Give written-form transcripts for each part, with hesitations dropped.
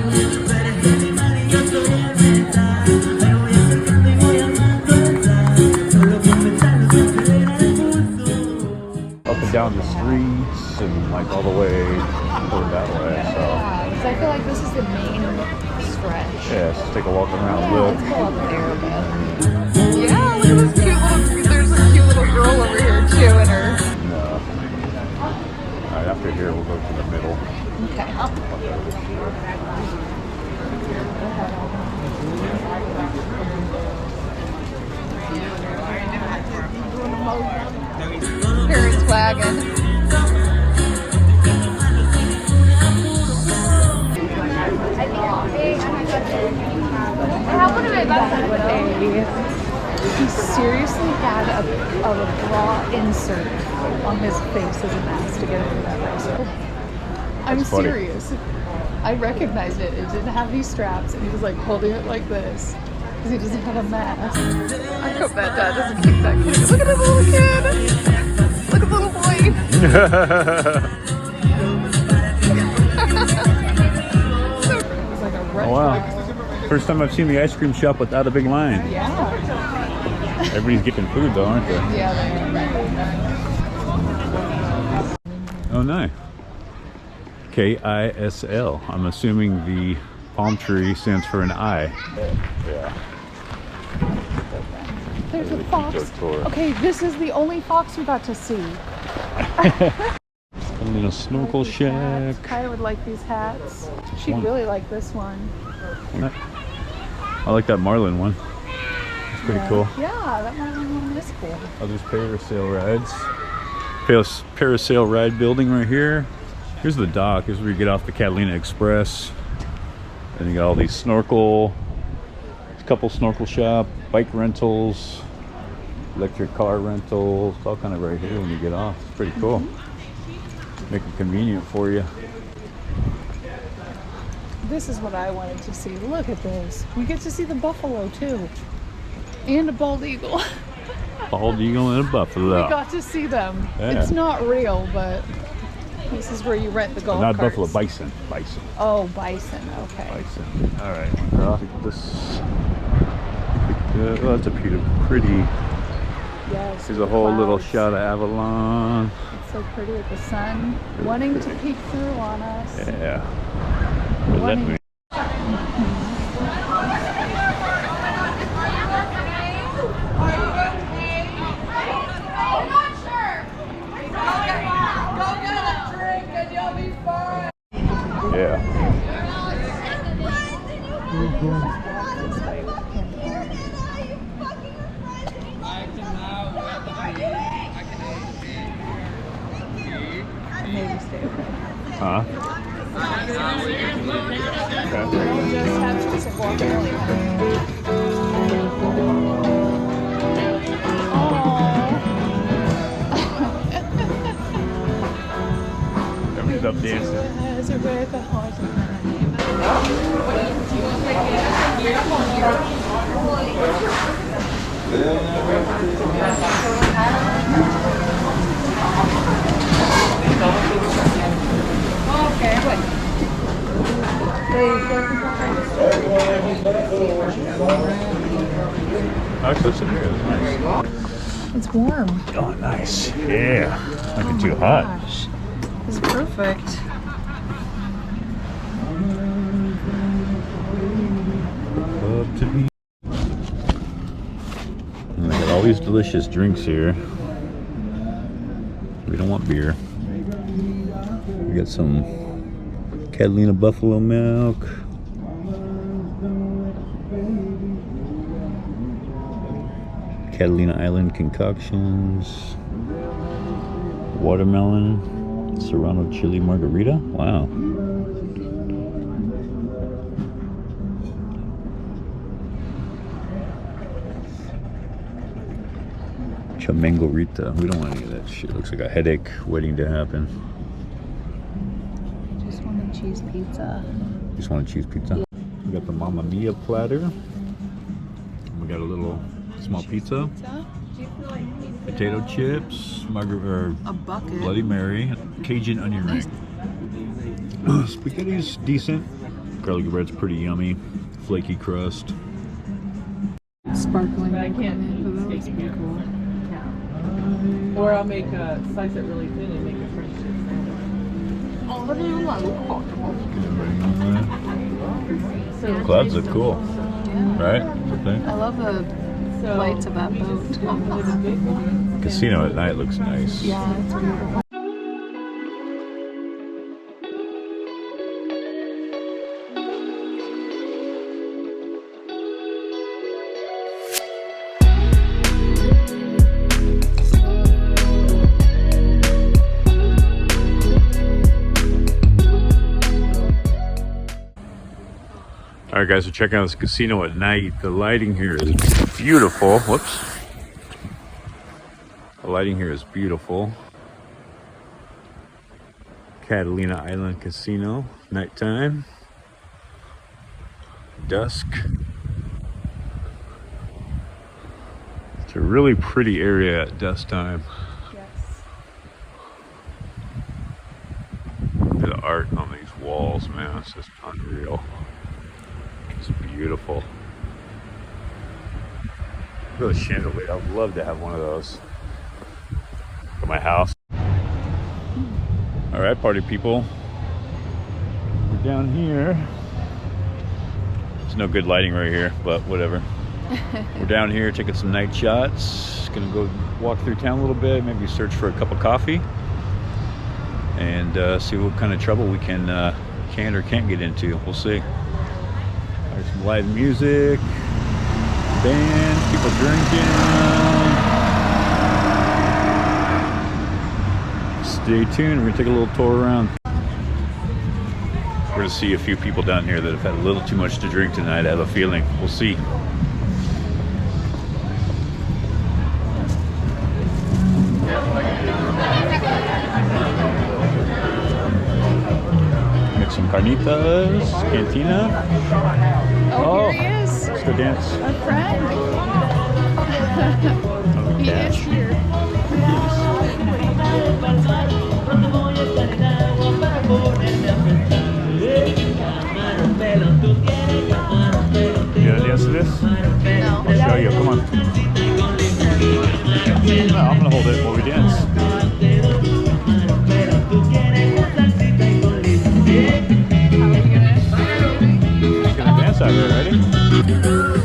Up and down the streets and like all the way over that way. So. Yeah, because I feel like this is the main stretch. Yeah, let's take a walk around. Yeah, Look. let's go up there a bit. Yeah, look at this cute little, there's a cute little girl over here too in her. No. Alright, after here we'll go to the middle. Okay. Parents wagon. He seriously had a bra insert on his face as a mask to get into that bicycle. I'm serious. I recognized it. It didn't have these straps, and he was like holding it like this because he doesn't have a mask. I hope that dad doesn't kick that kid. Look at the little kid. Look at the little boy. It's like a retro. Oh, wow. First time I've seen the ice cream shop without a big line. Yeah. Everybody's getting food though, aren't they? Yeah, they are. Oh, nice. KISL. I'm assuming the palm tree stands for an I. Yeah. There's a fox. Okay, this is the only fox we got to see. A little snorkel shack. Kaya would like these hats. She'd really like this one. I like that Marlin one. It's pretty cool. Yeah, that one is cool. Oh, there's parasail rides. Parasail ride building right here. Here's the dock. Here's where you get off the Catalina Express. Then you got all these a couple snorkel shop, bike rentals, electric car rentals. It's all kind of right here when you get off. It's pretty cool. Make it convenient for you. This is what I wanted to see. Look at this. We get to see the buffalo too. And a bald eagle. Bald eagle and a buffalo. We got to see them. Yeah. It's not real, but this is where you rent the golf Not carts. buffalo, bison. Bison. Oh, bison. Okay. Bison. All right. This. Oh, that's a pretty. Yes. There's a whole little clouds. shot of Avalon. It's so pretty with the sun wanting to peek through on us. Yeah. What does that mean? Yeah. Maybe stay away. Huh? Okay. Just have to walk Everybody's up dancing. Actually, it's in here. It's nice. It's warm. Oh, nice. Yeah. Not get too hot. Gosh. This is perfect. Up to be. And they got all these delicious drinks here. We don't want beer. We got some Catalina buffalo milk. Catalina Island concoctions. Watermelon. Serrano chili margarita. Wow. Chamangorita. We don't want any of that shit. Looks like a headache waiting to happen. Just want a cheese pizza. Just want a cheese pizza? Yeah. We got the Mamma Mia platter. We got a little small pizza. Potato chips. A bucket. Bloody Mary. Cajun onion ring. Spaghetti's decent. Garlic bread's pretty yummy. Flaky crust. Sparkling. I can't. That looks pretty cool. Or I'll make a slice it really thin and make a French dip sandwich. Oh, what do you want? So clouds look cool, right? I love the lights of that boat. Casino at night looks nice. Yeah, it's beautiful. All right, guys, we're checking out this casino at night. The lighting here is beautiful. Whoops. The lighting here is beautiful. Catalina Island Casino, nighttime, dusk. It's a really pretty area at dusk time. Yes. The art on these walls, man, it's just unreal. It's beautiful. Really chandelier. I'd love to have one of those for my house. All right, party people. We're down here. There's no good lighting right here, but whatever. We're down here taking some night shots. Gonna go walk through town a little bit, maybe search for a cup of coffee, and see what kind of trouble we can or can't get into. We'll see. There's some live music, bands, people drinking. Stay tuned, we're gonna take a little tour around. We're gonna see a few people down here that have had a little too much to drink tonight, I have a feeling. We'll see. Make some carnitas, cantina. Oh, here he is. Let's go dance. Our friend. He is here. You gonna dance to this? No. I'll show you, come on. No, I'm gonna hold it while we dance. He's gonna dance out here, ready?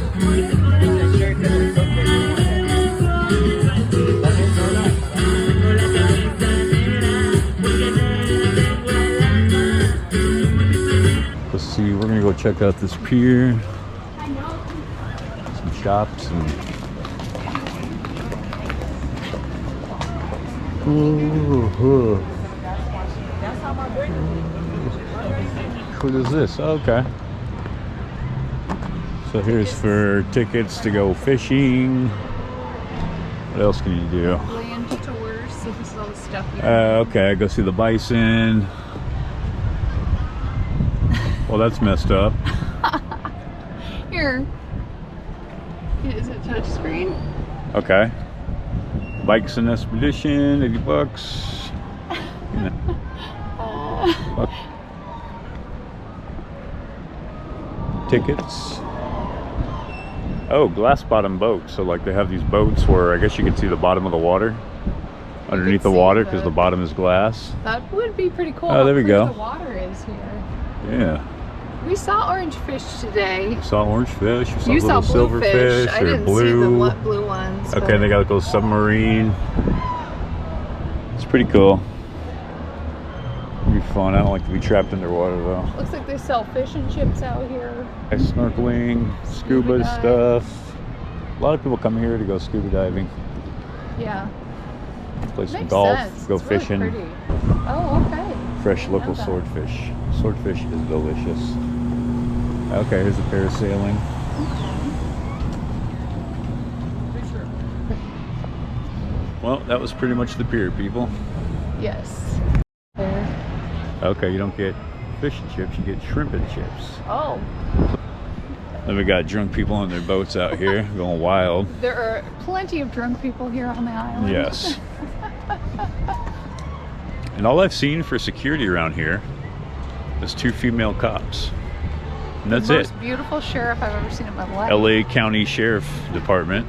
Let's see, we're gonna go check out this pier. Some shops and ooh. What is this? Oh, okay. So here's for tickets to go fishing. What else can you do? Land tours. So this is all the stuff you Okay, go see the Bison. Well, that's messed up. Here. Is it touch screen? Okay. Bikes and Expedition, $80. Tickets. Oh, glass bottom boats. So like they have these boats where I guess you can see the bottom of the water underneath the water because the bottom is glass. That would be pretty cool. Oh, there we How go. clear the water is here. Yeah. We saw orange fish today. Saw orange fish. You saw little blue silverfish fish. I or didn't blue. see the blue ones. Okay, but they got those submarine. It's pretty cool. It'll be fun. I don't like to be trapped underwater though. looks like they sell fish and chips out here. Snorkeling, scuba dive. stuff. A lot of people come here to go scuba diving, Yeah. play some Makes golf, sense. go It's really fishing. pretty. Oh, okay. Fresh Didn't know local that. swordfish. Swordfish is delicious. Okay, here's the parasailing. Well, that was pretty much the pier, people. Yes. There. Okay, you don't get fish and chips, you get shrimp and chips. Oh, Then we got drunk people on their boats out here going wild. there are plenty of drunk people here on the island. Yes. And all I've seen for security around here is 2 female cops. And that's the it. most beautiful sheriff I've ever seen in my life. LA County Sheriff Department.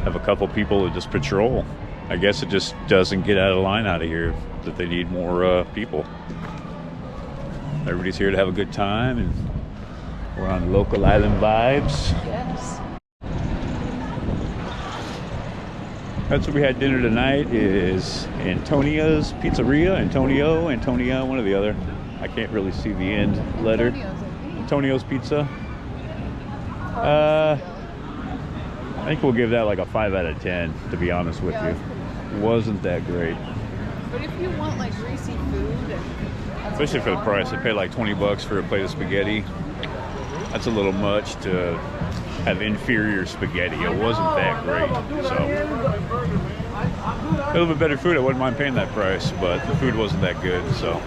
Have a couple people that just patrol. I guess it just doesn't get out of line out of here that they need more people. Everybody's here to have a good time, and we're on local island vibes. Yes. That's what we had dinner tonight. Is Antonio's Pizzeria, Antonia, one or the other. I can't really see the end letter. Antonio's Pizza. I think we'll give that like a 5 out of 10, to be honest with you. Wasn't that great. But if you want like greasy food, Especially for the price. I paid like 20 bucks for a plate of spaghetti. That's a little much to have inferior spaghetti. It wasn't that great. So a little bit better food. I wouldn't mind paying that price, but the food wasn't that good. So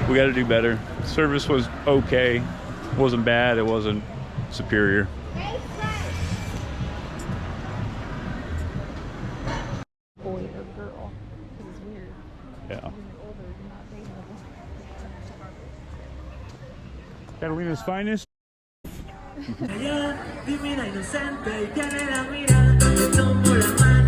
we got to do better. Service was okay. It wasn't bad. It wasn't superior. boy or girl, because it's weird. Yeah. When you're older, you're not dating them. Catalina's finest. Ella, divina, inocente, y tiene la mirada, me tomo la mano.